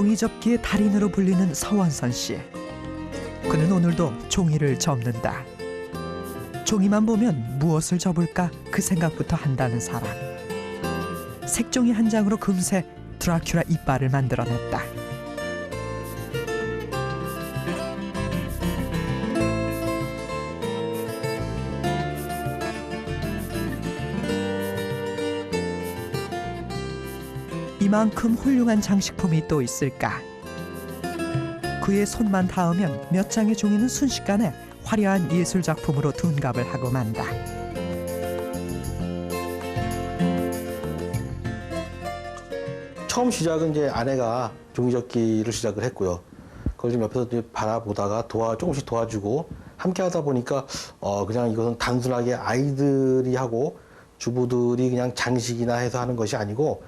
종이접기의 달인으로 불리는 서원선 씨. 그는 오늘도 종이를 접는다. 종이만 보면 무엇을 접을까 그 생각부터 한다는 사람. 색종이 한 장으로 금세 드라큘라 이빨을 만들어냈다. 이만큼 훌륭한 장식품이 또 있을까? 그의 손만 닿으면 몇 장의 종이는 순식간에 화려한 예술작품으로 둔갑을 하고 만다. 처음 시작은 이제 아내가 종이접기를 시작을 했고요. 그걸 좀 옆에서 바라보다가 조금씩 도와주고 함께 하다 보니까 그냥 이것은 단순하게 아이들이 하고 주부들이 그냥 장식이나 해서 하는 것이 아니고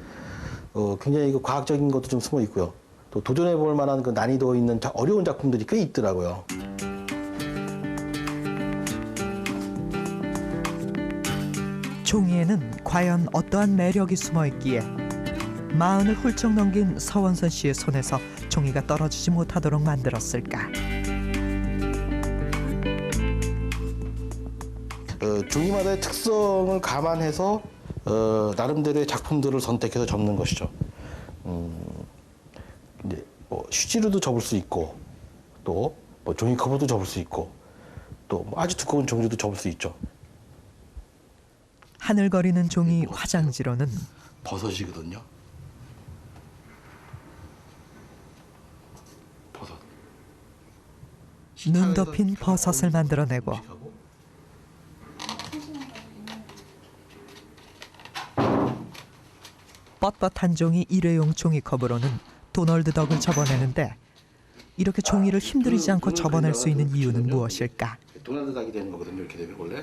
굉장히 과학적인 것도 좀 숨어 있고요. 또 도전해 볼 만한 그 난이도 있는 어려운 작품들이 꽤 있더라고요. 종이에는 과연 어떠한 매력이 숨어 있기에 40을 훌쩍 넘긴 서원선 씨의 손에서 종이가 떨어지지 못하도록 만들었을까? 종이마다의 특성을 감안해서 나름대로의 작품들을 선택해서 접는 것이죠. 이제 휴지로도 접을 수 있고, 또 종이컵으로도 접을 수 있고, 또 아주 두꺼운 종이로도 접을 수 있죠. 하늘거리는 종이 화장지로는 버섯이거든요. 버섯. 눈 덮인 버섯을 만들어내고 뻣뻣한 종이 일회용 종이컵으로는 도널드 덕을 접어내는데 이렇게 종이를 힘들이지 않고 접어낼 수 있는 이유는 무엇일까? 도널드 덕이 되는 거거든요. 이렇게 되면 원래.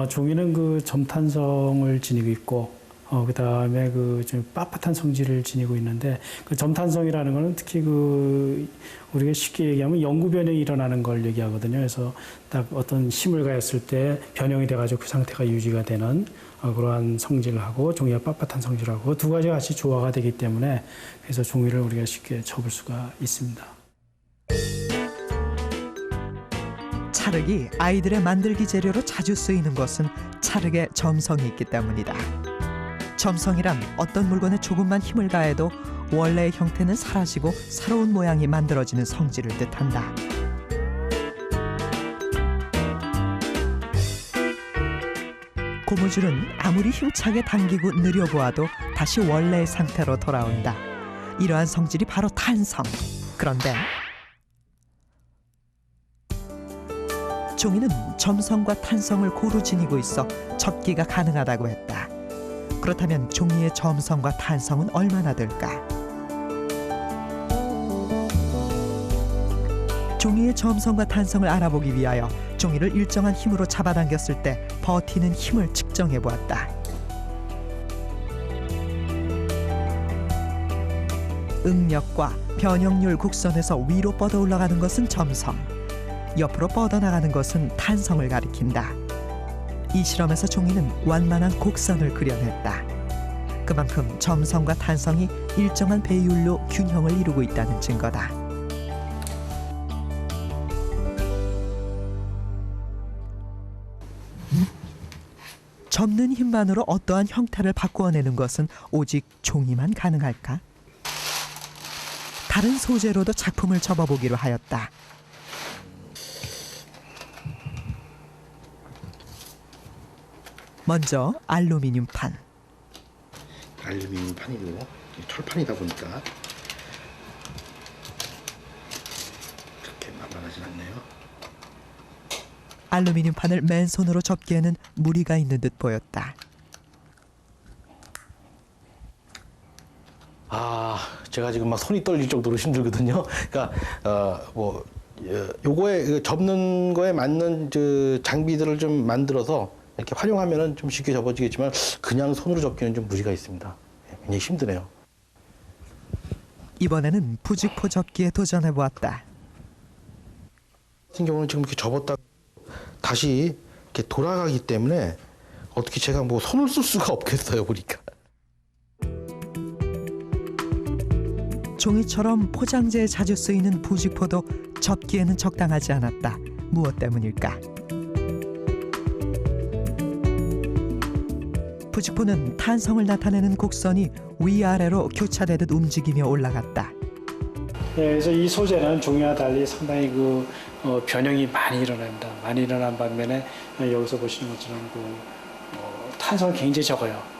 종이는 그 점탄성을 지니고 있고 그다음에 그 좀 빳빳한 성질을 지니고 있는데 그 점탄성이라는 거는 특히 그 우리가 쉽게 얘기하면 영구 변형이 일어나는 걸 얘기하거든요. 그래서 딱 어떤 힘을 가했을 때 변형이 돼가지고 그 상태가 유지가 되는 그러한 성질을 하고 종이가 빳빳한 성질하고 두 가지가 같이 조화가 되기 때문에 그래서 종이를 우리가 쉽게 접을 수가 있습니다. 찰흙이 아이들의 만들기 재료로 자주 쓰이는 것은 찰흙에 점성이 있기 때문이다. 점성이란 어떤 물건에 조금만 힘을 가해도 원래의 형태는 사라지고 새로운 모양이 만들어지는 성질을 뜻한다. 고무줄은 아무리 힘차게 당기고 느려보아도 다시 원래의 상태로 돌아온다. 이러한 성질이 바로 탄성. 그런데 종이는 점성과 탄성을 고루 지니고 있어 접기가 가능하다고 했다. 그렇다면 종이의 점성과 탄성은 얼마나 될까? 종이의 점성과 탄성을 알아보기 위하여 종이를 일정한 힘으로 잡아당겼을 때 버티는 힘을 측정해 보았다. 응력과 변형률 곡선에서 위로 뻗어 올라가는 것은 점성, 옆으로 뻗어나가는 것은 탄성을 가리킨다. 이 실험에서 종이는 완만한 곡선을 그려냈다. 그만큼 점성과 탄성이 일정한 배율로 균형을 이루고 있다는 증거다. 접는 힘만으로 어떠한 형태를 바꾸어내는 것은 오직 종이만 가능할까? 다른 소재로도 작품을 접어보기로 하였다. 먼저 알루미늄 판. 알루미늄 판이고 철판이다 보니까 그렇게 만만하진 않네요. 알루미늄 판을 맨손으로 접기에는 무리가 있는 듯 보였다. 제가 지금 막 손이 떨릴 정도로 힘들거든요. 그러니까 요거에 접는 거에 맞는 장비들을 좀 만들어서 이렇게 활용하면은 좀 쉽게 접어지겠지만 그냥 손으로 접기는 좀 무리가 있습니다. 굉장히 힘드네요. 이번에는 부직포 접기에 도전해 보았다. 같은 경우는 지금 이렇게 접었다 다시 이렇게 돌아가기 때문에 어떻게 제가 손을 쓸 수가 없겠어요, 보니까. 종이처럼 포장재에 자주 쓰이는 부직포도 접기에는 적당하지 않았다. 무엇 때문일까? 부직포는 탄성을 나타내는 곡선이 위아래로 교차되듯 움직이며 올라갔다. 예, 그래서 이 소재는 종이와 달리 상당히 변형이 많이 일어납니다. 많이 일어난 반면에 여기서 보시는 것처럼 탄성이 굉장히 적어요.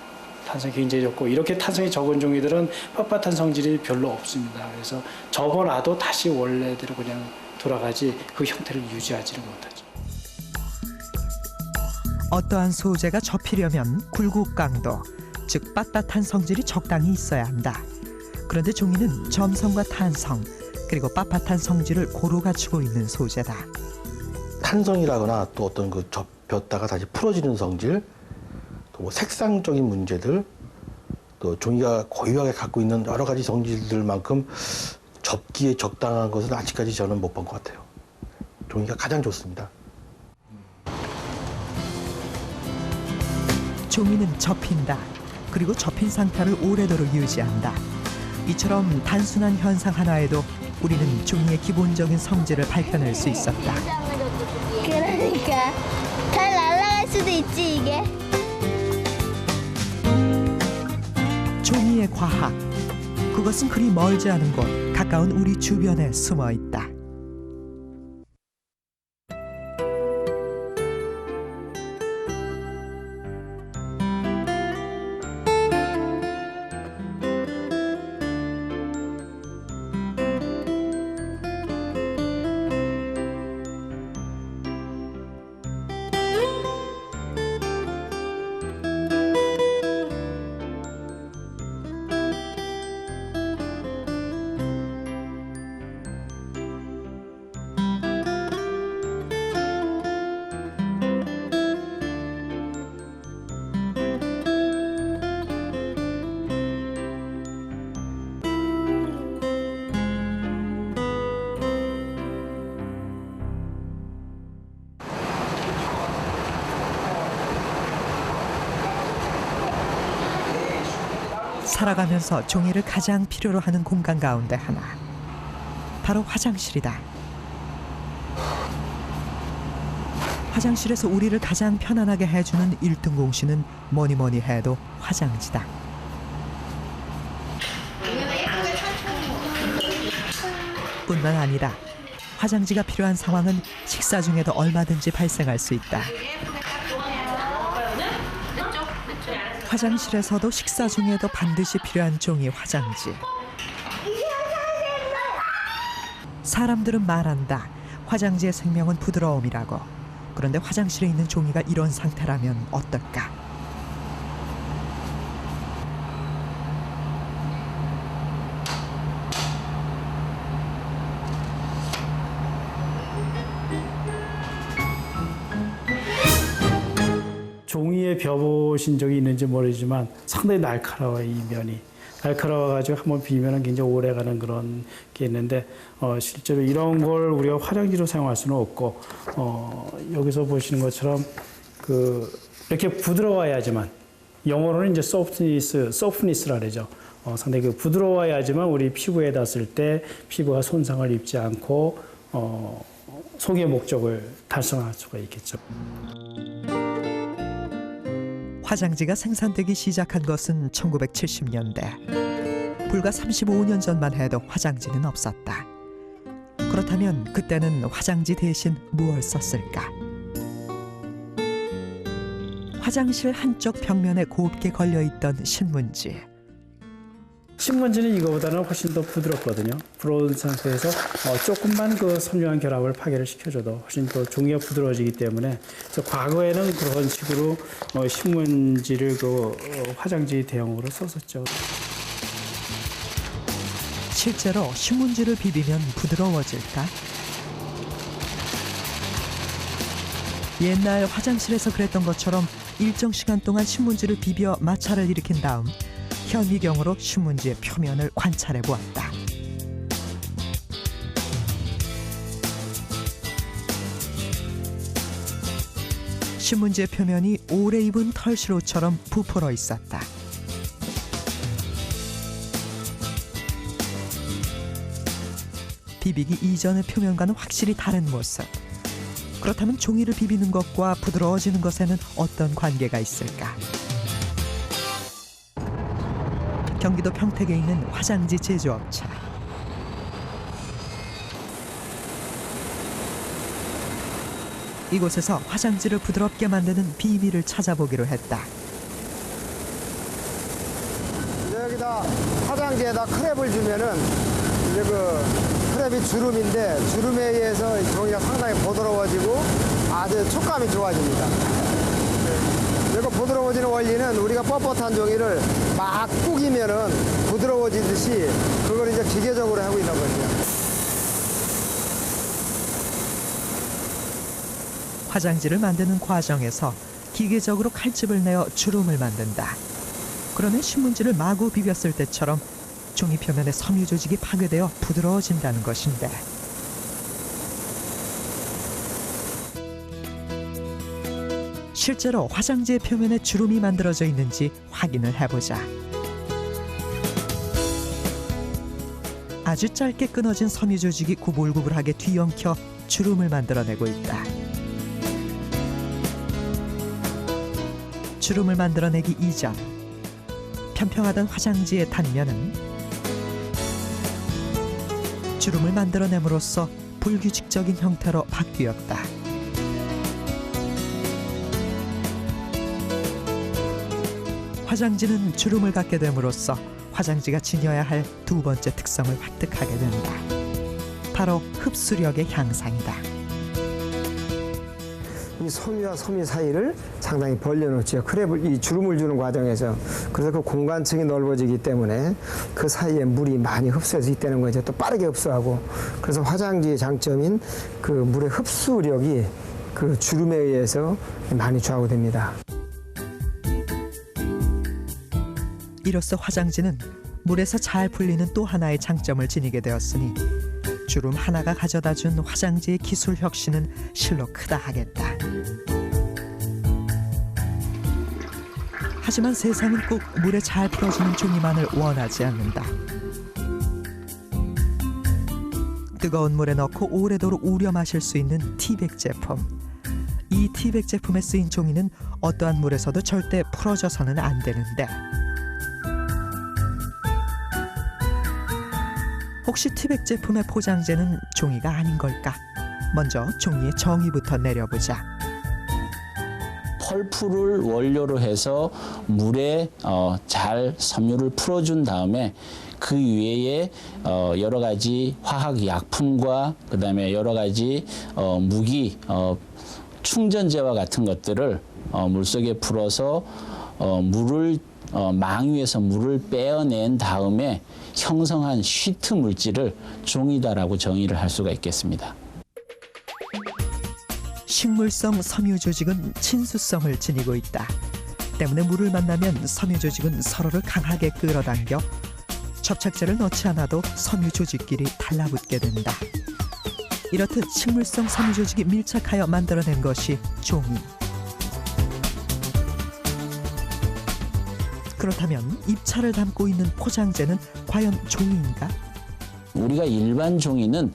탄성이 굉장히 적고 이렇게 탄성이 적은 종이들은 빳빳한 성질이 별로 없습니다. 그래서 접어놔도 다시 원래대로 그냥 돌아가지 그 형태를 유지하지를 못하죠. 어떠한 소재가 접히려면 굴곡 강도, 즉 빳빳한 성질이 적당히 있어야 한다. 그런데 종이는 점성과 탄성, 그리고 빳빳한 성질을 고루 갖추고 있는 소재다. 탄성이라거나 또 어떤 접혔다가 다시 풀어지는 성질, 또 뭐 색상적인 문제들, 또 종이가 고유하게 갖고 있는 여러 가지 성질들만큼 접기에 적당한 것은 아직까지 저는 못 본 것 같아요. 종이가 가장 좋습니다. 종이는 접힌다. 그리고 접힌 상태를 오래도록 유지한다. 이처럼 단순한 현상 하나에도 우리는 종이의 기본적인 성질을 밝혀낼 수 있었다. 그러니까 잘 날아갈 수도 있지 이게. 종이의 과학. 그것은 그리 멀지 않은 곳, 가까운 우리 주변에 숨어 있다. 살아가면서 종이를 가장 필요로 하는 공간 가운데 하나. 바로 화장실이다. 화장실에서 우리를 가장 편안하게 해주는 1등 공신은 뭐니 해도 화장지다. 뿐만 아니라 화장지가 필요한 상황은 식사 중에도 얼마든지 발생할 수 있다. 화장실에서도 식사 중에도 반드시 필요한 종이 화장지. 사람들은 말한다. 화장지의 생명은 부드러움이라고. 그런데 화장실에 있는 종이가 이런 상태라면 어떨까? 종이에 벼보신 적이 있는지 모르지만 상당히 날카로워요, 이 면이. 날카로워가지고 한번 비면은 굉장히 오래가는 그런 게 있는데 실제로 이런 걸 우리가 화장지로 사용할 수는 없고 여기서 보시는 것처럼 이렇게 부드러워야지만 영어로는 이제 softness라 그러죠. 상당히 부드러워야지만 우리 피부에 닿았을 때 피부가 손상을 입지 않고 소개 목적을 달성할 수가 있겠죠. 화장지가 생산되기 시작한 것은 1970년대. 불과 35년 전만 해도 화장지는 없었다. 그렇다면 그때는 화장지 대신 무엇을 썼을까? 화장실 한쪽 벽면에 곱게 걸려있던 신문지. 신문지는 이거보다는 훨씬 더 부드럽거든요. 부드러운 상태에서 조금만 섬유한 결합을 파괴를 시켜줘도 훨씬 더 종이가 부드러워지기 때문에 그래서 과거에는 그런 식으로 신문지를 화장지 대용으로 썼었죠. 실제로 신문지를 비비면 부드러워질까? 옛날 화장실에서 그랬던 것처럼 일정 시간 동안 신문지를 비벼 마찰을 일으킨 다음 현미경으로 신문지의 표면을 관찰해 보았다. 신문지의 표면이 오래 입은 털시로처럼 부풀어 있었다. 비비기 이전의 표면과는 확실히 다른 모습. 그렇다면 종이를 비비는 것과 부드러워지는 것에는 어떤 관계가 있을까? 경기도 평택에 있는 화장지 제조업체. 이곳에서 화장지를 부드럽게 만드는 비밀을 찾아보기로 했다. 여기다 화장지에다 크랩을 주면은 이제 그 크랩이 주름인데 주름에 의해서 종이가 상당히 부드러워지고 아주 촉감이 좋아집니다. 이거 부드러워지는 원리는 우리가 뻣뻣한 종이를 막 구기면은 부드러워지듯이 그걸 이제 기계적으로 하고 있는 거죠. 화장지를 만드는 과정에서 기계적으로 칼집을 내어 주름을 만든다. 그러면 신문지를 마구 비볐을 때처럼 종이 표면의 섬유 조직이 파괴되어 부드러워진다는 것인데. 실제로 화장지의 표면에 주름이 만들어져 있는지 확인을 해보자. 아주 짧게 끊어진 섬유 조직이 구불구불하게 뒤엉켜 주름을 만들어내고 있다. 주름을 만들어내기 이전 평평하던 화장지의 단면은 주름을 만들어냄으로써 불규칙적인 형태로 바뀌었다. 화장지는 주름을 갖게 됨으로써 화장지가 지녀야 할 두 번째 특성을 획득하게 된다. 바로 흡수력의 향상이다. 이 섬유와 섬유 사이를 상당히 벌려놓죠. 크랩을 이 주름을 주는 과정에서. 그래서 그 공간층이 넓어지기 때문에 그 사이에 물이 많이 흡수해서 있다는 거죠. 또 빠르게 흡수하고. 그래서 화장지의 장점인 그 물의 흡수력이 그 주름에 의해서 많이 좌우됩니다. 이로써 화장지는 물에서 잘 풀리는 또 하나의 장점을 지니게 되었으니 주름 하나가 가져다준 화장지의 기술 혁신은 실로 크다 하겠다. 하지만 세상은 꼭 물에 잘 풀어지는 종이만을 원하지 않는다. 뜨거운 물에 넣고 오래도록 우려 마실 수 있는 티백 제품. 이 티백 제품에 쓰인 종이는 어떠한 물에서도 절대 풀어져서는 안 되는데, 혹시 티백 제품의 포장재는 종이가 아닌 걸까? 먼저 종이의 정의부터 내려보자. 펄프를 원료로 해서 물에 잘 섬유를 풀어준 다음에 그 위에 여러 가지 화학 약품과 그다음에 여러 가지 무기 충전재와 같은 것들을 물속에 풀어서 물을 망 위에서 물을 빼어낸 다음에 형성한 쉬트 물질을 종이다라고 정의를 할 수가 있겠습니다. 식물성 섬유 조직은 친수성을 지니고 있다. 때문에 물을 만나면 섬유 조직은 서로를 강하게 끌어당겨 접착제를 넣지 않아도 섬유 조직끼리 달라붙게 된다. 이렇듯 식물성 섬유 조직이 밀착하여 만들어낸 것이 종이. 그렇다면 입찰을 담고 있는 포장재는 과연 종이인가? 우리가 일반 종이는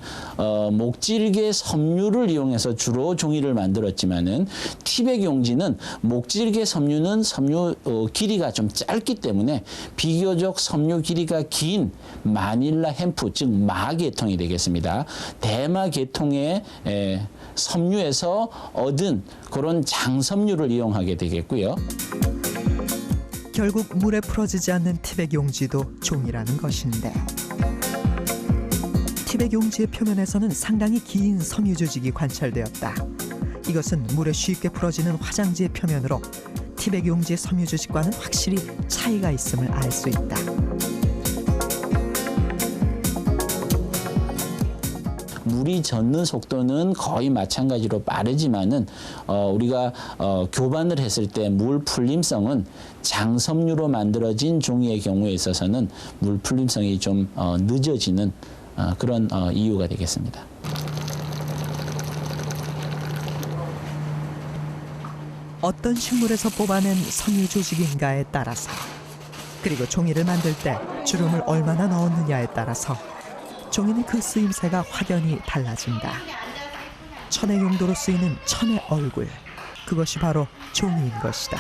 목질개 섬유를 이용해서 주로 종이를 만들었지만은 티백 용지는 목질개 섬유는 섬유 길이가 좀 짧기 때문에 비교적 섬유 길이가 긴 마닐라 햄프, 즉 마 계통이 되겠습니다. 대마 계통의 섬유에서 얻은 그런 장섬유를 이용하게 되겠고요. 결국 물에 풀어지지 않는 티백 용지도 종이라는 것인데, 티백 용지의 표면에서는 상당히 긴 섬유 조직이 관찰되었다. 이것은 물에 쉽게 풀어지는 화장지의 표면으로 티백 용지의 섬유 조직과는 확실히 차이가 있음을 알 수 있다. 물이 젖는 속도는 거의 마찬가지로 빠르지만은 우리가 교반을 했을 때 물 풀림성은 장섬유로 만들어진 종이의 경우에 있어서는 물 풀림성이 좀 늦어지는 그런 이유가 되겠습니다. 어떤 식물에서 뽑아낸 섬유 조직인가에 따라서, 그리고 종이를 만들 때 주름을 얼마나 넣었느냐에 따라서 종이는 그 쓰임새가 확연히 달라진다. 천의 용도로 쓰이는 천의 얼굴, 그것이 바로 종이인 것이다.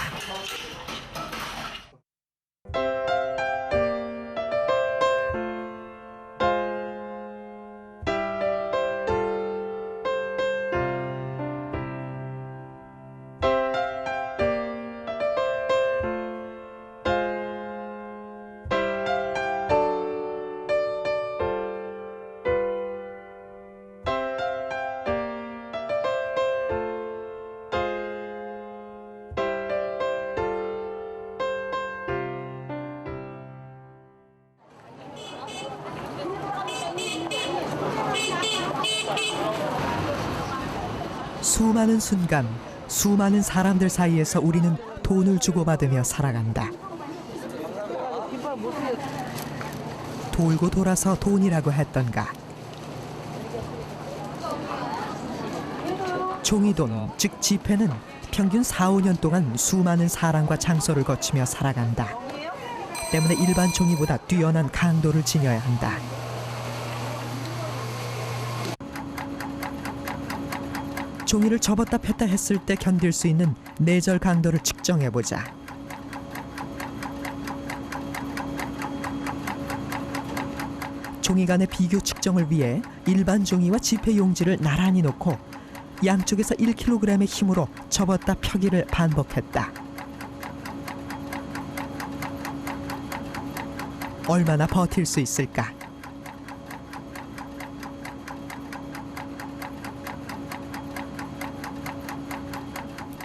수많은 순간, 수많은 사람들 사이에서 우리는 돈을 주고받으며 살아간다. 돌고 돌아서 돈이라고 했던가. 종이돈, 즉 지폐는 평균 4, 5년 동안 수많은 사람과 장소를 거치며 살아간다. 때문에 일반 종이보다 뛰어난 강도를 지녀야 한다. 종이를 접었다 폈다 했을 때 견딜 수 있는 내절 강도를 측정해보자. 종이 간의 비교 측정을 위해 일반 종이와 지폐 용지를 나란히 놓고 양쪽에서 1kg의 힘으로 접었다 펴기를 반복했다. 얼마나 버틸 수 있을까?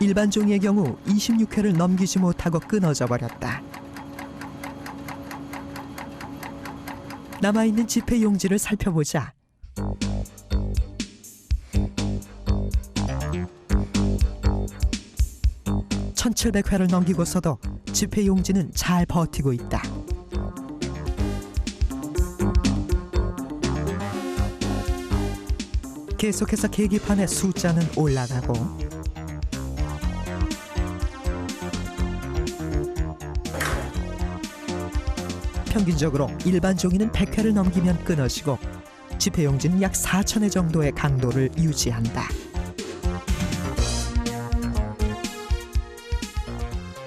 일반 종이의 경우 26회를 넘기지 못하고 끊어져 버렸다. 남아있는 지폐 용지를 살펴보자. (1700회를) 넘기고서도 지폐 용지는 잘 버티고 있다. 계속해서 계기판의 숫자는 올라가고 평균적으로 일반 종이는 100회를 넘기면 끊어지고 지폐 용지는 약 4,000회 정도의 강도를 유지한다.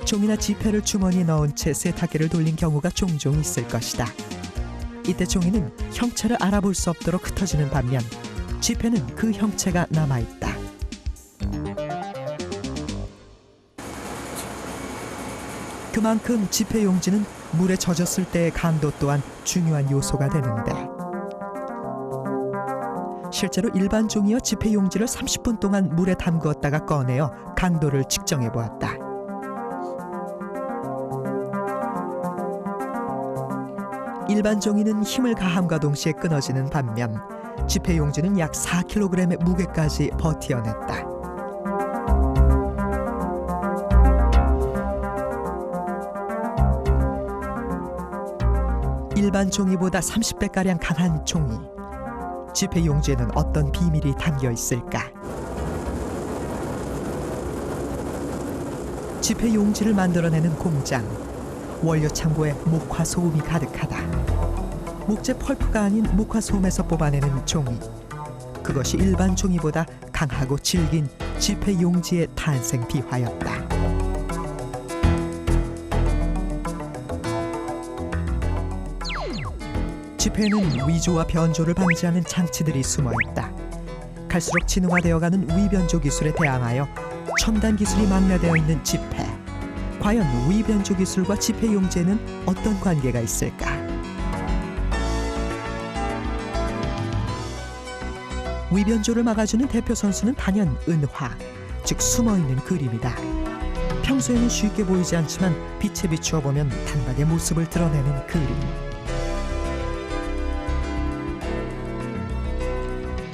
종이나 지폐를 주머니에 넣은 채 세탁기를 돌린 경우가 종종 있을 것이다. 이때 종이는 형체를 알아볼 수 없도록 흩어지는 반면 지폐는 그 형체가 남아있다. 그만큼 지폐 용지는 물에 젖었을 때의 강도 또한 중요한 요소가 되는데, 실제로 일반 종이와 지폐 용지를 30분 동안 물에 담그었다가 꺼내어 강도를 측정해 보았다. 일반 종이는 힘을 가함과 동시에 끊어지는 반면 지폐 용지는 약 4kg의 무게까지 버티어냈다. 일반 종이보다 30배가량 강한 종이. 지폐 용지에는 어떤 비밀이 담겨 있을까? 지폐 용지를 만들어내는 공장. 원료 창고에 목화 소음이 가득하다. 목재 펄프가 아닌 목화 소음에서 뽑아내는 종이. 그것이 일반 종이보다 강하고 질긴 지폐 용지의 탄생 비화였다. 지폐에는 위조와 변조를 방지하는 장치들이 숨어있다. 갈수록 진화되어가는 위변조 기술에 대항하여 첨단 기술이 망라되어 있는 지폐. 과연 위변조 기술과 지폐 용지에는 어떤 관계가 있을까? 위변조를 막아주는 대표 선수는 단연 은화, 즉 숨어있는 그림이다. 평소에는 쉽게 보이지 않지만 빛에 비추어 보면 단박에 모습을 드러내는 그림.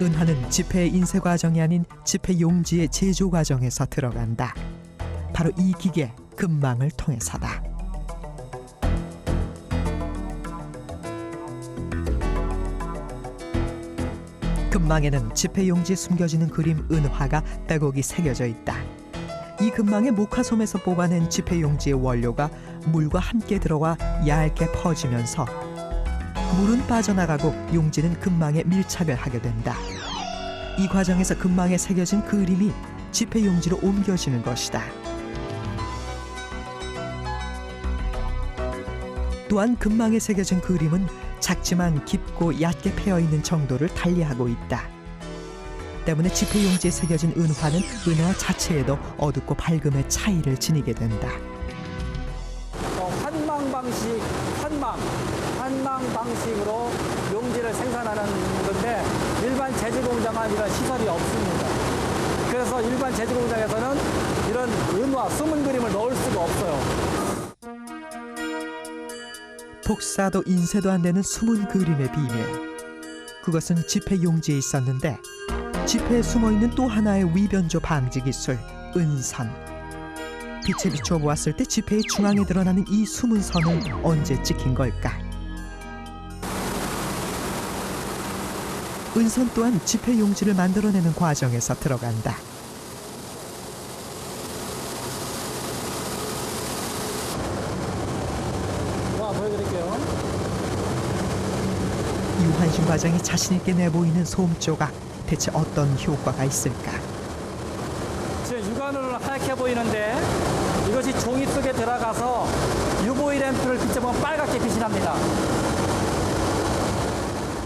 은화는 지폐의 인쇄 과정이 아닌 지폐 용지의 제조 과정에서 들어간다. 바로 이 기계, 금망을 통해서다. 금망에는 지폐 용지에 숨겨지는 그림 은화가 빼곡히 새겨져 있다. 이 금망의 목화솜에서 뽑아낸 지폐 용지의 원료가 물과 함께 들어와 얇게 퍼지면서 물은 빠져나가고 용지는 금망에 밀착을 하게 된다. 이 과정에서 금망에 새겨진 그림이 지폐 용지로 옮겨지는 것이다. 또한 금망에 새겨진 그림은 작지만 깊고 얕게 패여 있는 정도를 달리하고 있다. 때문에 지폐 용지에 새겨진 은화는 은화 자체에도 어둡고 밝음의 차이를 지니게 된다. 환망 방식으로 용지를 생산하는 건데 일반 제주 공장은 이런 시설이 없습니다. 그래서 일반 제주 공장에서는 이런 은화, 숨은 그림을 넣을 수가 없어요. 복사도 인쇄도 안 되는 숨은 그림의 비밀. 그것은 지폐 용지에 있었는데 지폐에 숨어있는 또 하나의 위변조 방지 기술, 은선. 빛에 비추어 보았을 때 지폐의 중앙에 드러나는 이 숨은 선은 언제 찍힌 걸까? 은선 또한 지폐 용지를 만들어내는 과정에서 들어간다. 보여드릴게요. 유한신 과장이 자신 있게 내보이는 솜조각, 대체 어떤 효과가 있을까? 지금 육안으로 하얗게 보이는데 이것이 종이 속에 들어가서 UV 램프를 비춰보면 빨갛게 빛이 납니다.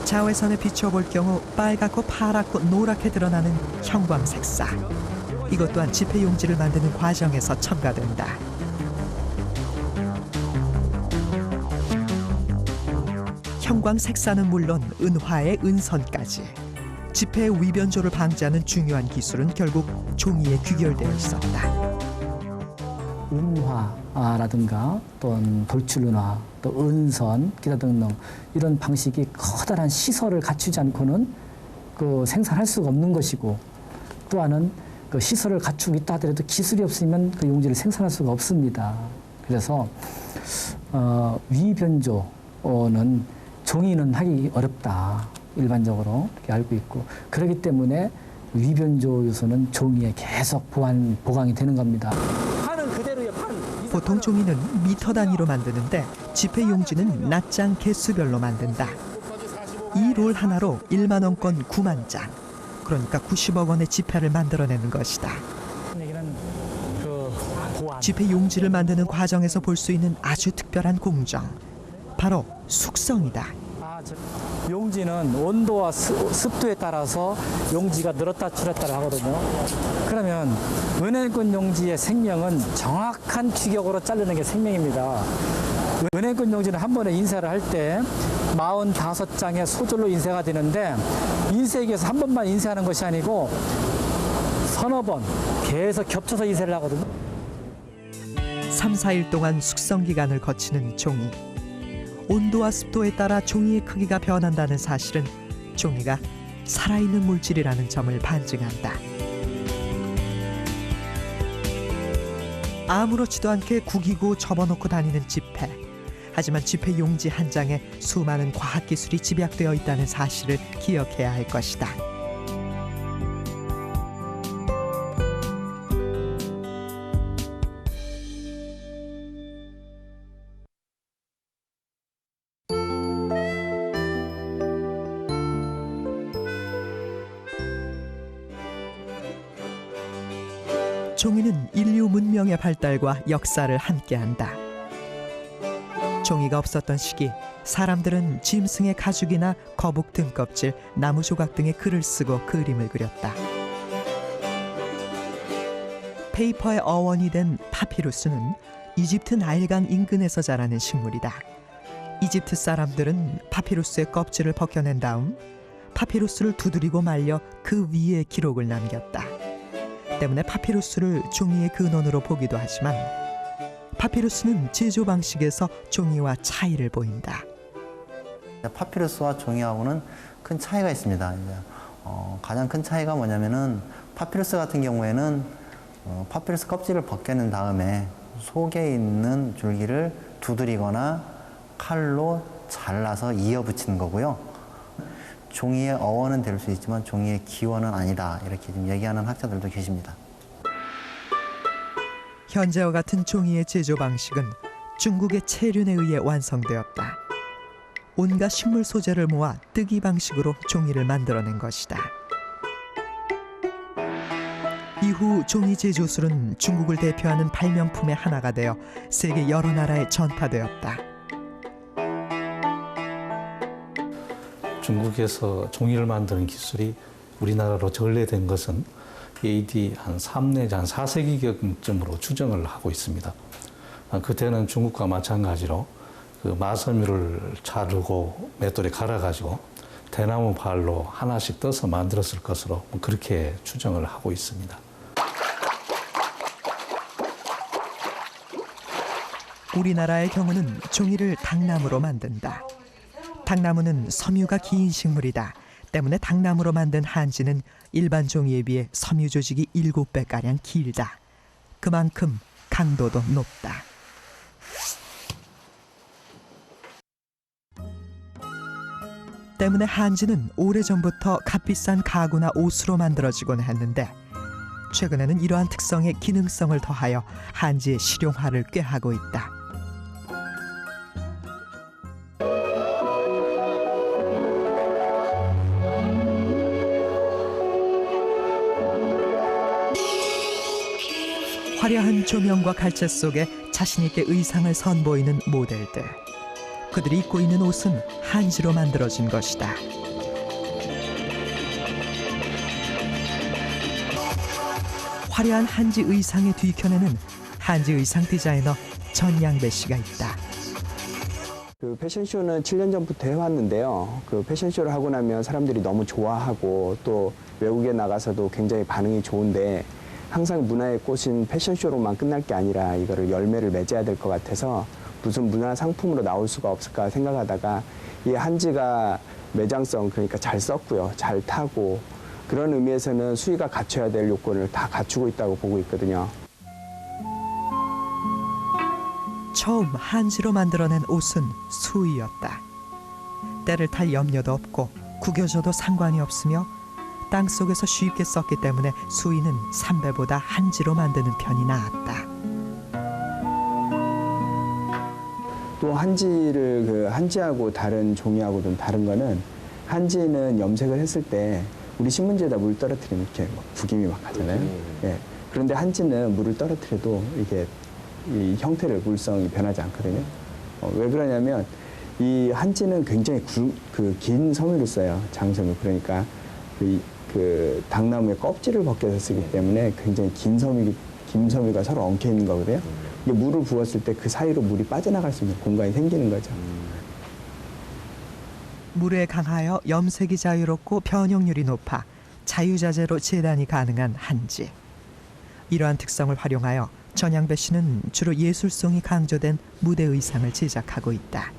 자외선에 비춰볼 경우 빨갛고 파랗고 노랗게 드러나는 형광색사. 이것 또한 지폐 용지를 만드는 과정에서 첨가된다. 형광색사는 물론 은화의 은선까지. 지폐의 위변조를 방지하는 중요한 기술은 결국 종이에 귀결되어 있었다. 은화라든가 또는 돌출은화, 또 은선, 기타 등등 이런 방식이 커다란 시설을 갖추지 않고는 그 생산할 수가 없는 것이고, 또 하나는 그 시설을 갖추고 있다 하더라도 기술이 없으면 그 용지를 생산할 수가 없습니다. 그래서 위변조는 종이는 하기 어렵다. 일반적으로 이렇게 알고 있고, 그렇기 때문에 위변조 요소는 종이에 계속 보강이 되는 겁니다. 판은 그대로의 판. 보통 종이는 미터 단위로 만드는데 지폐 용지는 낱장 개수별로 만든다. 이 롤 하나로 1만 원권 9만 장, 그러니까 90억 원의 지폐를 만들어내는 것이다. 지폐 용지를 만드는 과정에서 볼 수 있는 아주 특별한 공정, 바로 숙성이다. 용지는 온도와 습도에 따라서 용지가 늘었다 줄었다 하거든요. 그러면 은행권 용지의 생명은 정확한 규격으로 자르는 게 생명입니다. 은행권 용지는 한 번에 인쇄를 할 때 45장의 소절로 인쇄가 되는데, 인쇄기에서 한 번만 인쇄하는 것이 아니고 서너 번 계속 겹쳐서 인쇄를 하거든요. 3, 4일 동안 숙성 기간을 거치는 종이. 온도와 습도에 따라 종이의 크기가 변한다는 사실은 종이가 살아있는 물질이라는 점을 반증한다. 아무렇지도 않게 구기고 접어놓고 다니는 지폐. 하지만 지폐 용지 한 장에 수많은 과학기술이 집약되어 있다는 사실을 기억해야 할 것이다. 종이는 인류 문명의 발달과 역사를 함께한다. 종이가 없었던 시기, 사람들은 짐승의 가죽이나 거북 등껍질, 나무 조각 등의 글을 쓰고 그림을 그렸다. 페이퍼의 어원이 된 파피루스는 이집트 나일강 인근에서 자라는 식물이다. 이집트 사람들은 파피루스의 껍질을 벗겨낸 다음 파피루스를 두드리고 말려 그 위에 기록을 남겼다. 때문에 파피루스를 종이의 근원으로 보기도 하지만 파피루스는 제조 방식에서 종이와 차이를 보인다. 파피루스와 종이하고는 큰 차이가 있습니다. 가장 큰 차이가 뭐냐면은 파피루스 같은 경우에는 파피루스 껍질을 벗겨낸 다음에 속에 있는 줄기를 두드리거나 칼로 잘라서 이어붙이는 거고요. 종이의 어원은 될 수 있지만 종이의 기원은 아니다, 이렇게 지금 얘기하는 학자들도 계십니다. 현재와 같은 종이의 제조 방식은 중국의 체륜에 의해 완성되었다. 온갖 식물 소재를 모아 뜨기 방식으로 종이를 만들어낸 것이다. 이후 종이 제조술은 중국을 대표하는 발명품의 하나가 되어 세계 여러 나라에 전파되었다. 중국에서 종이를 만드는 기술이 우리나라로 전래된 것은 AD 한 3 내지 한 4세기경쯤으로 추정을 하고 있습니다. 그때는 중국과 마찬가지로 그 마섬유를 자르고 맷돌에 갈아가지고 대나무 발로 하나씩 떠서 만들었을 것으로 그렇게 추정을 하고 있습니다. 우리나라의 경우는 종이를 당나무로 만든다. 당나무는 섬유가 긴 식물이다. 때문에 당나무로 만든 한지는 일반 종이에 비해 섬유 조직이 7배가량 길다. 그만큼 강도도 높다. 때문에 한지는 오래전부터 값비싼 가구나 옷으로 만들어지곤 했는데 최근에는 이러한 특성에 기능성을 더하여 한지의 실용화를 꾀하고 있다. 화려한 조명과 갈채 속에 자신 있게 의상을 선보이는 모델들. 그들이 입고 있는 옷은 한지로 만들어진 것이다. 화려한 한지 의상의 뒤편에는 한지 의상 디자이너 전양배 씨가 있다. 그 패션쇼는 7년 전부터 해왔는데요. 그 패션쇼를 하고 나면 사람들이 너무 좋아하고 또 외국에 나가서도 굉장히 반응이 좋은데 항상 문화의 꽃인 패션쇼로만 끝날 게 아니라 이거를 열매를 맺어야 될 것 같아서 무슨 문화 상품으로 나올 수가 없을까 생각하다가 이 한지가 매장성, 그러니까 잘 썼고요, 잘 타고 그런 의미에서는 수위가 갖춰야 될 요건을 다 갖추고 있다고 보고 있거든요. 처음 한지로 만들어낸 옷은 수의였다. 때를 탈 염려도 없고 구겨져도 상관이 없으며 땅속에서 쉽게 썼기 때문에 수의는 삼배보다 한지로 만드는 편이 나았다. 또 한지를 한지하고 다른 종이하고는 다른 거는 한지는 염색을 했을 때 우리 신문지에다 물 떨어뜨리면 이렇게 막 구김이 막 가잖아요. 예. 그런데 한지는 물을 떨어뜨려도 이게 이 형태를 물성이 변하지 않거든요. 왜 그러냐면 이 한지는 굉장히 긴 섬유를 써요. 장섬유. 그러니까 그 당나무의 껍질을 벗겨서 쓰기 때문에 굉장히 긴 섬유가 서로 엉켜 있는 거거든요. 이게 물을 부었을 때 그 사이로 물이 빠져나갈 수 있는 공간이 생기는 거죠. 물에 강하여 염색이 자유롭고 변형률이 높아 자유자재로 재단이 가능한 한지. 이러한 특성을 활용하여 전양배 씨는 주로 예술성이 강조된 무대 의상을 제작하고 있다.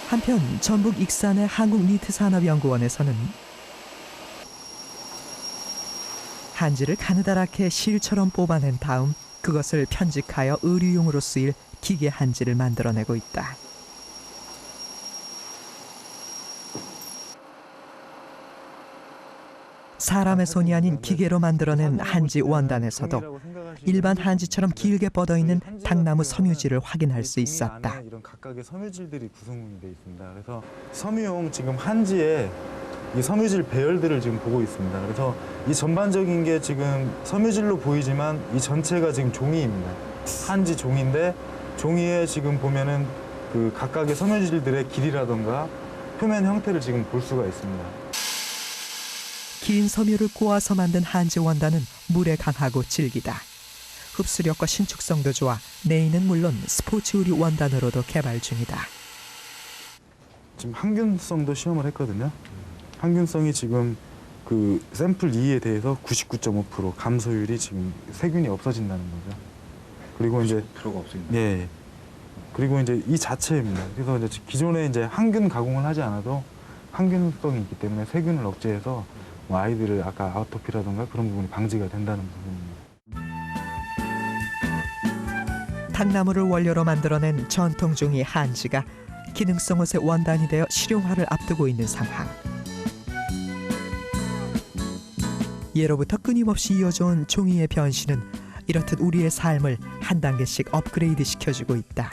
한편 전북 익산의 한국니트산업연구원에서는 한지를 가느다랗게 실처럼 뽑아낸 다음 그것을 편직하여 의류용으로 쓰일 기계 한지를 만들어내고 있다. 사람의 손이 아닌 기계로 만들어낸 한지 원단에서도 일반 한지처럼 길게 뻗어있는 당나무 섬유질을 확인할 수 있었다. 이런 각각의 섬유질들이 구성되어 있습니다. 그래서 섬유용 지금 한지에 이 섬유질 배열들을 지금 보고 있습니다. 그래서 이 전반적인 게 지금 섬유질로 보이지만 이 전체가 지금 종이입니다. 한지 종인데 종이에 지금 보면은 그 각각의 섬유질들의 길이라던가 표면 형태를 지금 볼 수가 있습니다. 긴 섬유를 꼬아서 만든 한지 원단은 물에 강하고 질기다. 흡수력과 신축성도 좋아 내인은 물론 스포츠 의류 원단으로도 개발 중이다. 지금 항균성도 시험을 했거든요. 항균성이 지금 그 샘플 2에 대해서 99.5% 감소율이 지금 세균이 없어진다는 거죠. 그리고 이제 프로가 없습니다. 예. 그리고 이제 이 자체입니다. 그래서 이제 기존에 이제 항균 가공을 하지 않아도 항균성이 있기 때문에 세균을 억제해서 뭐 아이들을 아까 아토피라든가 그런 부분이 방지가 된다는 부분입니다. 당나무를 원료로 만들어낸 전통 종이 한지가 기능성 옷의 원단이 되어 실용화를 앞두고 있는 상황. 예로부터 끊임없이 이어져온 종이의 변신은 이렇듯 우리의 삶을 한 단계씩 업그레이드 시켜주고 있다.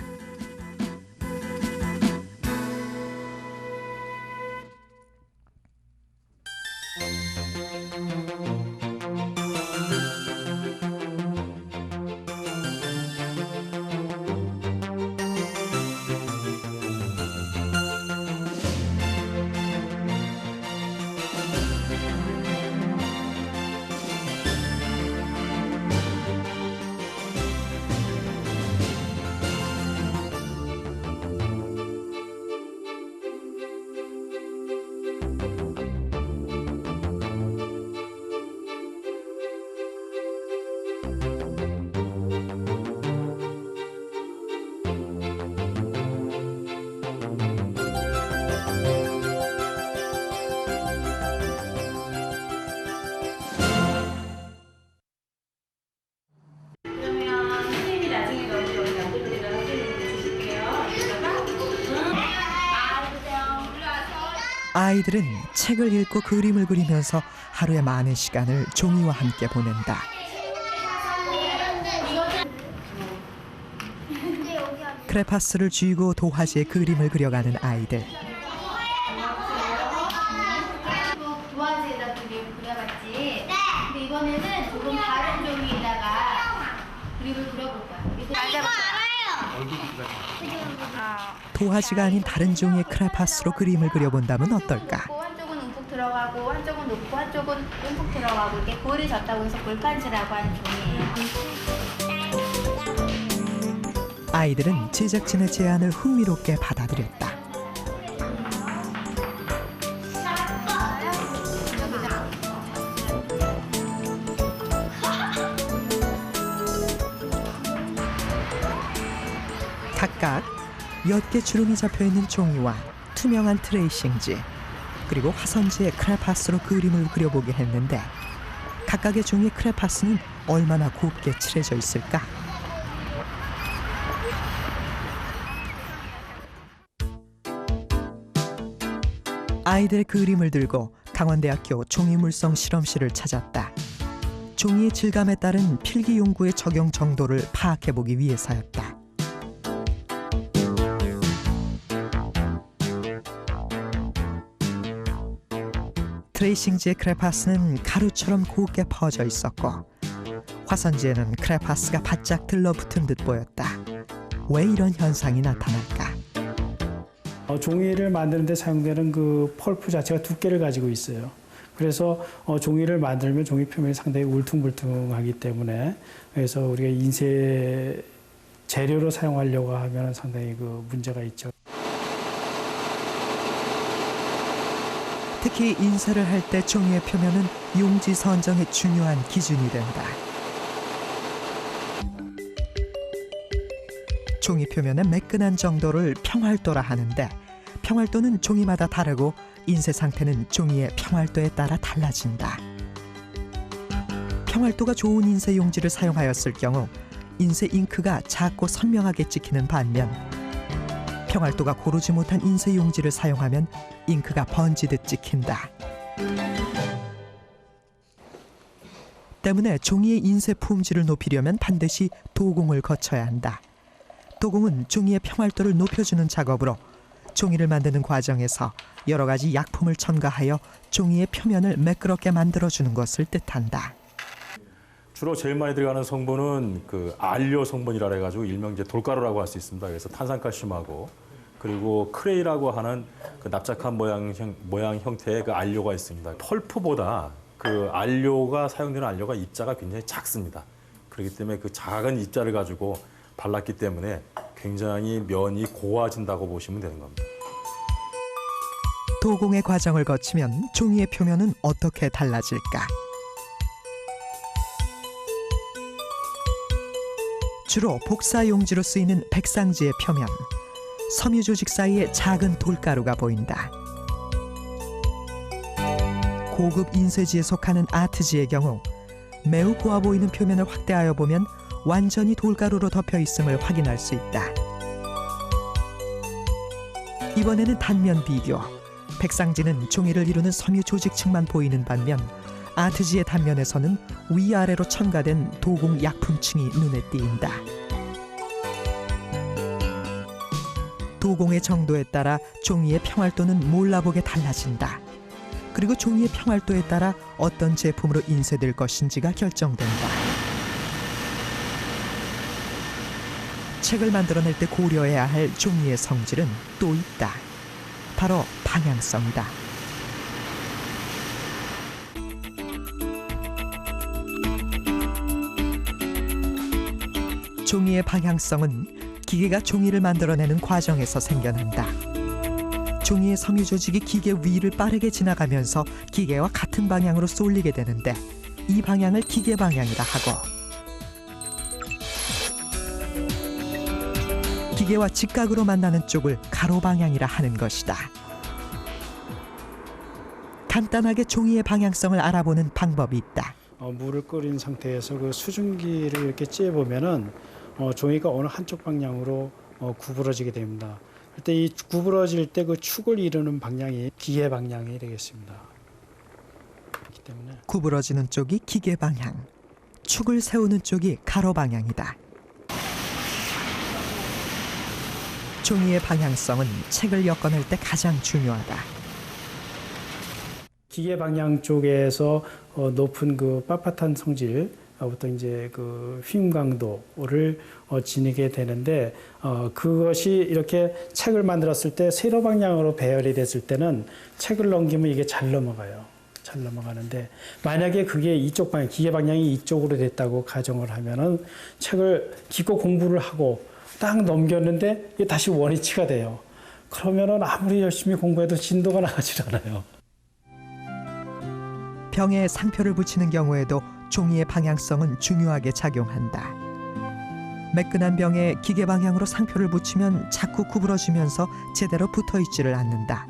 아이들은 책을 읽고 그림을 그리면서 하루의 많은 시간을 종이와 함께 보낸다. 크레파스를 쥐고 도화지에 그림을 그려가는 아이들. 도화지에다 그려봤지? 근데 이번에는 조금 다른 종이에다가 그림을 그려볼 거야. 이거 알아요! 도화지가 아닌 다른 종이의 크레파스로 그림을 그려본다면 어떨까? 한쪽은 움푹 들어가고 한쪽은 높고 한쪽은 움푹 들어가고 이렇게 골이 졌다고 해서 골판지라고 하는 종이에요. 아이들은 제작진의 제안을 흥미롭게 받아들였다. 각각 10개 주름이 잡혀있는 종이와 투명한 트레이싱지, 그리고 화선지에 크레파스로 그림을 그려보게 했는데 각각의 종이의 크레파스는 얼마나 곱게 칠해져 있을까? 아이들의 그림을 들고 강원대학교 종이물성 실험실을 찾았다. 종이의 질감에 따른 필기 용구의 적용 정도를 파악해보기 위해서였다. 트레이싱지의 크레파스는 가루처럼 곱게 퍼져 있었고 화선지에는 크레파스가 바짝 들러붙은 듯 보였다. 왜 이런 현상이 나타날까? 종이를 만드는 데 사용되는 그 펄프 자체가 두께를 가지고 있어요. 그래서 종이를 만들면 종이 표면이 상당히 울퉁불퉁하기 때문에 그래서 우리가 인쇄 재료로 사용하려고 하면 상당히 그 문제가 있죠. 특히 인쇄를 할 때 종이의 표면은 용지 선정의 중요한 기준이 된다. 종이 표면의 매끈한 정도를 평활도라 하는데 평활도는 종이마다 다르고 인쇄 상태는 종이의 평활도에 따라 달라진다. 평활도가 좋은 인쇄 용지를 사용하였을 경우 인쇄 잉크가 작고 선명하게 찍히는 반면 평활도가 고르지 못한 인쇄 용지를 사용하면 잉크가 번지듯 찍힌다. 때문에 종이의 인쇄 품질을 높이려면 반드시 도공을 거쳐야 한다. 도공은 종이의 평활도를 높여주는 작업으로 종이를 만드는 과정에서 여러 가지 약품을 첨가하여 종이의 표면을 매끄럽게 만들어주는 것을 뜻한다. 주로 제일 많이 들어가는 성분은 그 안료 성분이라 해가지고 일명 이제 돌가루라고 할 수 있습니다. 그래서 탄산칼슘하고 그리고 크레이라고 하는 그 납작한 모양 형태의 그 안료가 있습니다. 펄프보다 그 안료가 사용되는 안료가 입자가 굉장히 작습니다. 그렇기 때문에 그 작은 입자를 가지고 발랐기 때문에 굉장히 면이 고와진다고 보시면 되는 겁니다. 도공의 과정을 거치면 종이의 표면은 어떻게 달라질까? 주로 복사 용지로 쓰이는 백상지의 표면, 섬유 조직 사이에 작은 돌가루가 보인다. 고급 인쇄지에 속하는 아트지의 경우 매우 고와 보이는 표면을 확대하여 보면 완전히 돌가루로 덮여 있음을 확인할 수 있다. 이번에는 단면 비교. 백상지는 종이를 이루는 섬유 조직층만 보이는 반면 아트지의 단면에서는 위아래로 첨가된 도공 약품층이 눈에 띄인다. 도공의 정도에 따라 종이의 평활도는 몰라보게 달라진다. 그리고 종이의 평활도에 따라 어떤 제품으로 인쇄될 것인지가 결정된다. 책을 만들어낼 때 고려해야 할 종이의 성질은 또 있다. 바로 방향성이다. 종이의 방향성은 기계가 종이를 만들어내는 과정에서 생겨난다. 종이의 섬유 조직이 기계 위를 빠르게 지나가면서 기계와 같은 방향으로 쏠리게 되는데 이 방향을 기계 방향이라 하고 기계와 직각으로 만나는 쪽을 가로 방향이라 하는 것이다. 간단하게 종이의 방향성을 알아보는 방법이 있다. 물을 끓인 상태에서 그 수증기를 이렇게 쬐보면은 종이가 어느 한쪽 방향으로 구부러지게 됩니다. 그때 이 구부러질 때 그 축을 이루는 방향이 기계 방향이 되겠습니다. 그렇기 때문에 구부러지는 쪽이 기계 방향, 축을 세우는 쪽이 가로 방향이다. 종이의 방향성은 책을 엮어낼 때 가장 중요하다. 기계 방향 쪽에서 높은 그 빳빳한 성질부터 이제 그 휨 강도를 지니게 되는데 그것이 이렇게 책을 만들었을 때 세로 방향으로 배열이 됐을 때는 책을 넘기면 이게 잘 넘어가요. 잘 넘어가는데 만약에 그게 이쪽 방향, 기계 방향이 이쪽으로 됐다고 가정을 하면은 책을 깊고 공부를 하고 딱 넘겼는데 이게 다시 원위치가 돼요. 그러면은 아무리 열심히 공부해도 진도가 나가질 않아요. 병에 상표를 붙이는 경우에도 종이의 방향성은 중요하게 작용한다. 매끈한 병에 기계 방향으로 상표를 붙이면 자꾸 구부러지면서 제대로 붙어있지를 않는다.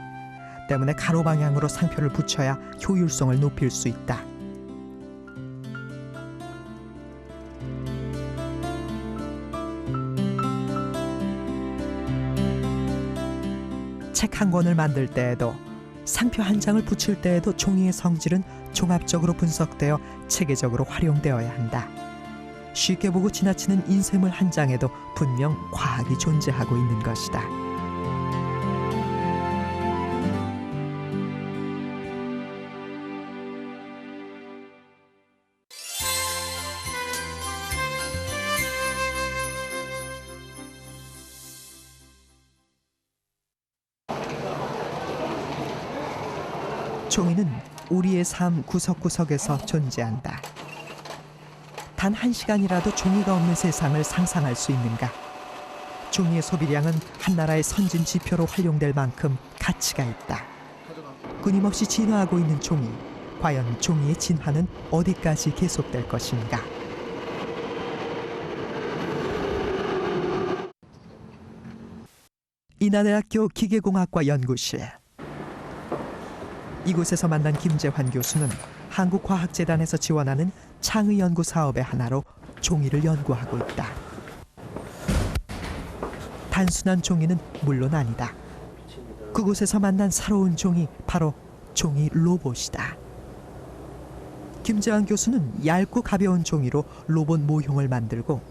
때문에 가로 방향으로 상표를 붙여야 효율성을 높일 수 있다. 책 한 권을 만들 때에도 상표 한 장을 붙일 때에도 종이의 성질은 종합적으로 분석되어 체계적으로 활용되어야 한다. 쉽게 보고 지나치는 인쇄물 한 장에도 분명 과학이 존재하고 있는 것이다. 종이는 우리의 삶 구석구석에서 존재한다. 단 1시간이라도 종이가 없는 세상을 상상할 수 있는가? 종이의 소비량은 한 나라의 선진 지표로 활용될 만큼 가치가 있다. 끊임없이 진화하고 있는 종이, 과연 종이의 진화는 어디까지 계속될 것인가? 인하대학교 기계공학과 연구실. 이곳에서 만난 김재환 교수는 한국과학재단에서 지원하는 창의 연구 사업의 하나로 종이를 연구하고 있다. 단순한 종이는 물론 아니다. 그곳에서 만난 새로운 종이 바로 종이 로봇이다. 김재환 교수는 얇고 가벼운 종이로 로봇 모형을 만들고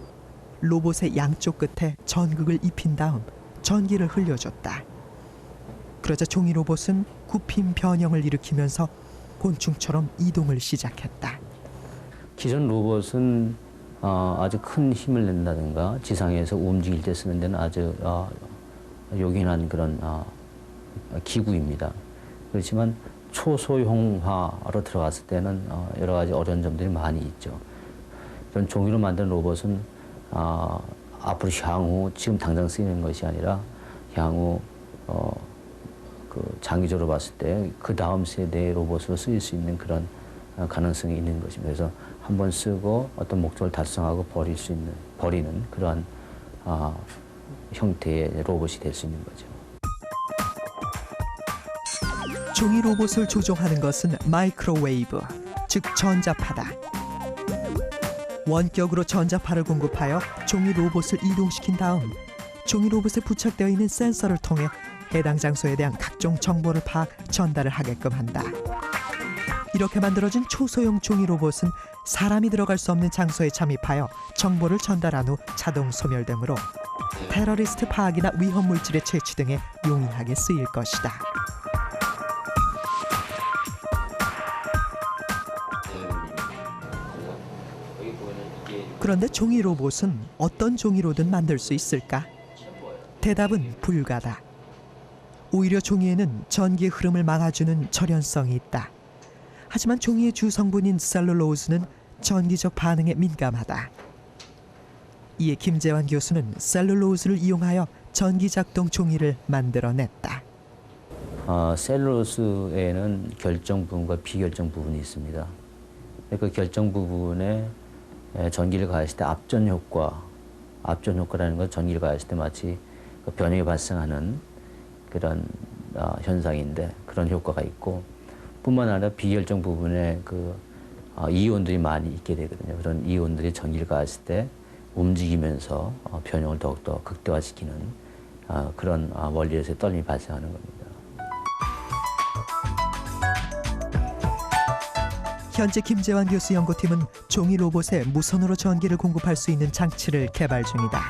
로봇의 양쪽 끝에 전극을 입힌 다음 전기를 흘려줬다. 그러자 종이 로봇은 굽힘 변형을 일으키면서 곤충처럼 이동을 시작했다. 기존 로봇은 아주 큰 힘을 낸다든가 지상에서 움직일 때 쓰는 데는 아주 요긴한 그런 기구입니다. 그렇지만 초소형화로 들어갔을 때는 여러 가지 어려운 점들이 많이 있죠. 이런 종이로 만든 로봇은 앞으로 향후 지금 당장 쓰이는 것이 아니라 향후 장기적으로 봤을 때 그 다음 세대의 로봇으로 쓰일 수 있는 그런 가능성이 있는 것입니다. 그래서 한번 쓰고 어떤 목적을 달성하고 버리는 그러한 형태의 로봇이 될 수 있는 거죠. 종이 로봇을 조종하는 것은 마이크로웨이브, 즉 전자파다. 원격으로 전자파를 공급하여 종이 로봇을 이동시킨 다음 종이 로봇에 부착되어 있는 센서를 통해 해당 장소에 대한 각종 정보를 파악, 전달을 하게끔 한다. 이렇게 만들어진 초소형 종이 로봇은 사람이 들어갈 수 없는 장소에 잠입하여 정보를 전달한 후 자동 소멸되므로 테러리스트 파악이나 위험 물질의 채취 등에 용이하게 쓰일 것이다. 그런데 종이 로봇은 어떤 종이로든 만들 수 있을까? 대답은 불가다. 오히려 종이에는 전기의 흐름을 막아주는 절연성이 있다. 하지만 종이의 주 성분인 셀룰로스는 전기적 반응에 민감하다. 이에 김재환 교수는 셀룰로스를 이용하여 전기작동 종이를 만들어냈다. 셀룰로스에는 결정 부분과 비결정 부분이 있습니다. 그 결정 부분에 전기를 가했을 때 압전 효과라는 건 전기를 가했을 때 마치 변형이 발생하는 그런 현상인데 그런 효과가 있고 뿐만 아니라 비결정 부분에 이온들이 많이 있게 되거든요. 그런 이온들이 전기를 가했을 때 움직이면서 변형을 더욱더 극대화시키는 그런 원리에서 떨림이 발생하는 겁니다. 현재 김재환 교수 연구팀은 종이 로봇에 무선으로 전기를 공급할 수 있는 장치를 개발 중이다.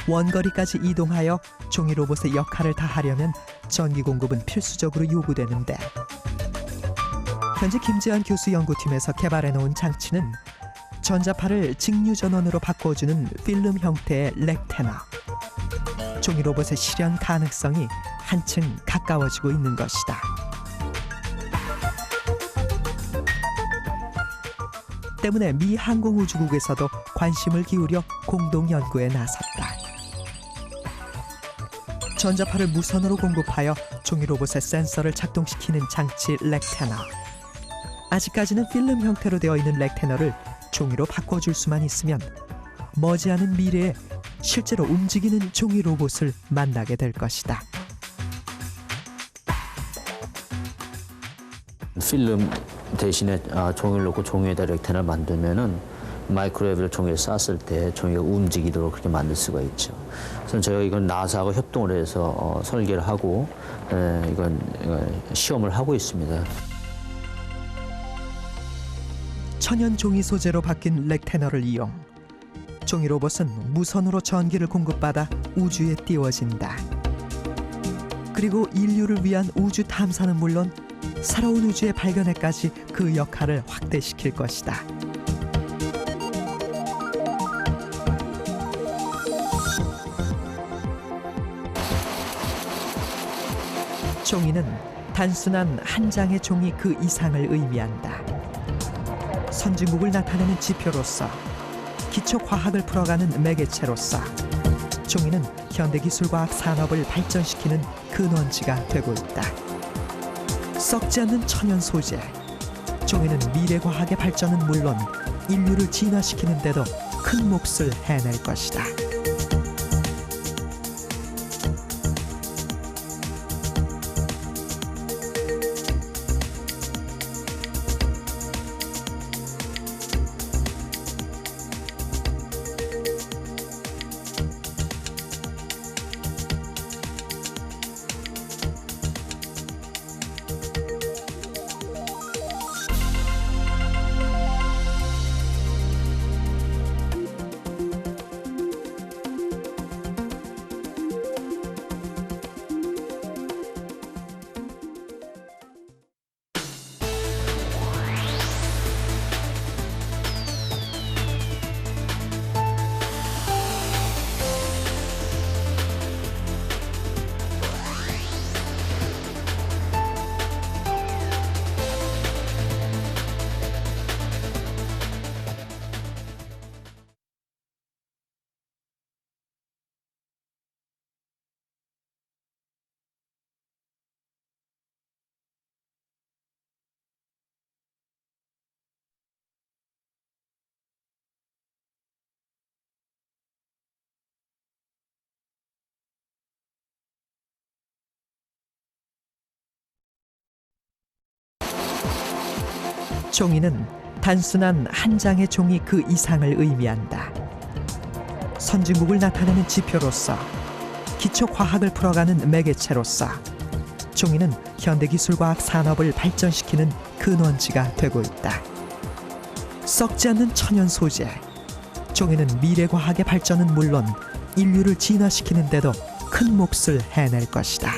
원거리까지 이동하여 종이 로봇의 역할을 다하려면 전기 공급은 필수적으로 요구되는데, 현재 김재환 교수 연구팀에서 개발해 놓은 장치는 전자파를 직류 전원으로 바꿔주는 필름 형태의 렉테너. 종이 로봇의 실현 가능성이 한층 가까워지고 있는 것이다. 때문에 미 항공우주국에서도 관심을 기울여 공동 연구에 나섰다. 전자파를 무선으로 공급하여 종이 로봇의 센서를 작동시키는 장치 렉테너. 아직까지는 필름 형태로 되어 있는 렉테너를 종이로 바꿔줄 수만 있으면 머지않은 미래에 실제로 움직이는 종이 로봇을 만나게 될 것이다. 필름 대신에 종이를 넣고 종이에다 렉테너를 만들면은 마이크로웨이브를 종이에 쐈을 때 종이가 움직이도록 그렇게 만들 수가 있죠. 그래서 저희가 이건 나사하고 협동을 해서 설계를 하고 이건 시험을 하고 있습니다. 천연 종이 소재로 바뀐 렉테너를 이용 종이 로봇은 무선으로 전기를 공급받아 우주에 띄워진다. 그리고 인류를 위한 우주 탐사는 물론 새로운 우주의 발견에까지 그 역할을 확대시킬 것이다. 종이는 단순한 한 장의 종이 그 이상을 의미한다. 선진국을 나타내는 지표로서, 기초 과학을 풀어가는 매개체로서 종이는 현대기술과학 산업을 발전시키는 근원지가 되고 있다. 썩지 않는 천연 소재, 종이는 미래 과학의 발전은 물론 인류를 진화시키는 데도 큰 몫을 해낼 것이다. 종이는 단순한 한 장의 종이 그 이상을 의미한다. 선진국을 나타내는 지표로서, 기초 과학을 풀어가는 매개체로서 종이는 현대기술과학 산업을 발전시키는 근원지가 되고 있다. 썩지 않는 천연 소재, 종이는 미래 과학의 발전은 물론 인류를 진화시키는 데도 큰 몫을 해낼 것이다.